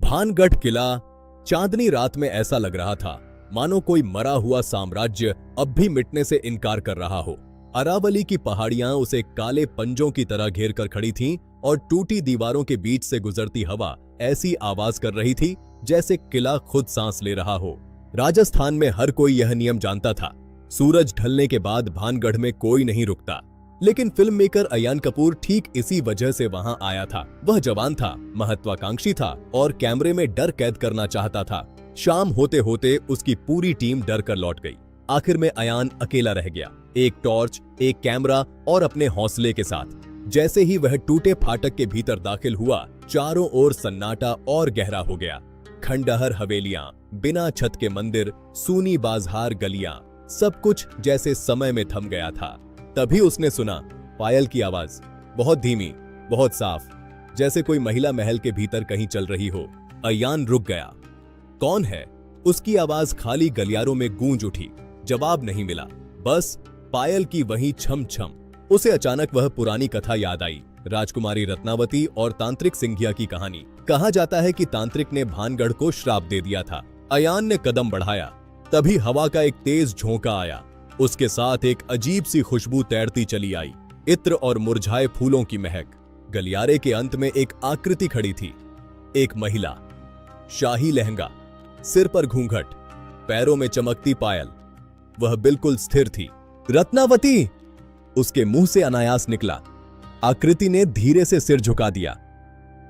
भानगढ़ किला चांदनी रात में ऐसा लग रहा था मानो कोई मरा हुआ साम्राज्य अब भी मिटने से इनकार कर रहा हो। अरावली की पहाड़ियां उसे काले पंजों की तरह घेर कर खड़ी थीं और टूटी दीवारों के बीच से गुजरती हवा ऐसी आवाज कर रही थी जैसे किला खुद सांस ले रहा हो। राजस्थान में हर कोई यह नियम जानता था, सूरज ढलने के बाद भानगढ़ में कोई नहीं रुकता। लेकिन फिल्म मेकर अयान कपूर ठीक इसी वजह से वहां आया था। वह जवान था, महत्वाकांक्षी था और कैमरे में डर कैद करना चाहता था। शाम होते होते उसकी पूरी टीम डर कर लौट गई। आखिर में अयान अकेला रह गया, एक टॉर्च, एक कैमरा और अपने हौसले के साथ। जैसे ही वह टूटे फाटक के भीतर दाखिल हुआ, चारों ओर सन्नाटा और गहरा हो गया। खंडहर हवेलियां, बिना छत के मंदिर, सूनी बाजार गलियां, सब कुछ जैसे समय में थम गया था। तभी उसने सुना पायल की आवाज, बहुत धीमी, बहुत साफ, जैसे कोई महिला महल के भीतर कहीं चल रही हो। अयान रुक गया। कौन है? उसकी आवाज खाली गलियारों में गूंज उठी। जवाब नहीं मिला, बस पायल की वही छम छम। उसे अचानक वह पुरानी कथा याद आई, राजकुमारी रत्नावती और तांत्रिक सिंघिया की कहानी। कहा जाता है कि तांत्रिक ने भानगढ़ को श्राप दे दिया था। अयान ने कदम बढ़ाया, तभी हवा का एक तेज झोंका आया। उसके साथ एक अजीब सी खुशबू तैरती चली आई, इत्र और मुरझाए फूलों की महक। गलियारे के अंत में एक आकृति खड़ी थी, एक महिला, शाही लहंगा, सिर पर घूंघट, पैरों में चमकती पायल। वह बिल्कुल स्थिर थी। रत्नावती! उसके मुंह से अनायास निकला। आकृति ने धीरे से सिर झुका दिया।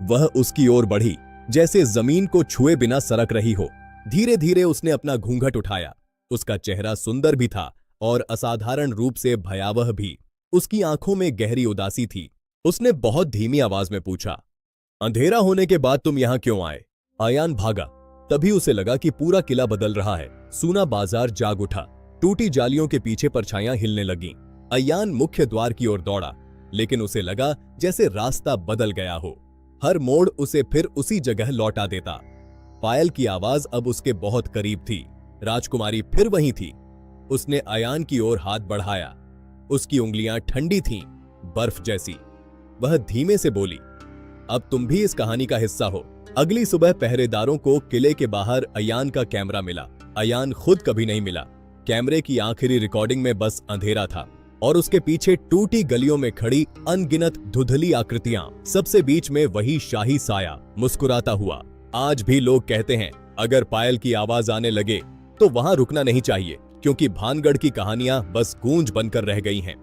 वह उसकी ओर बढ़ी, जैसे जमीन को छुए बिना सरक रही हो। धीरे धीरे उसने अपना घूंघट उठाया। उसका चेहरा सुंदर भी था और असाधारण रूप से भयावह भी। उसकी आंखों में गहरी उदासी थी। उसने बहुत धीमी आवाज में पूछा, अंधेरा होने के बाद तुम यहां क्यों आए? अयान भागा। तभी उसे लगा कि पूरा किला बदल रहा है। सूना बाजार जाग उठा, टूटी जालियों के पीछे परछाइयां हिलने लगीं। अयान मुख्य द्वार की ओर दौड़ा, लेकिन उसे लगा जैसे रास्ता बदल गया हो। हर मोड़ उसे फिर उसी जगह लौटा देता। पायल की आवाज अब उसके बहुत करीब थी। राजकुमारी फिर वहीं थी। उसने अयान की ओर हाथ बढ़ाया। उसकी उंगलियां ठंडी थीं, बर्फ जैसी। वह धीमे से बोली, अब तुम भी इस कहानी का हिस्सा हो। अगली सुबह पहरेदारों को किले के बाहर अयान का कैमरा मिला। अयान खुद कभी नहीं मिला। कैमरे की आखिरी रिकॉर्डिंग में बस अंधेरा था और उसके पीछे टूटी गलियों में खड़ी अनगिनत धुंधली आकृतियां, सबसे बीच में वही शाही साया मुस्कुराता हुआ। आज भी लोग कहते हैं, अगर पायल की आवाज आने लगे तो वहां रुकना नहीं चाहिए, क्योंकि भानगढ़ की कहानियां बस गूंज बनकर रह गई हैं।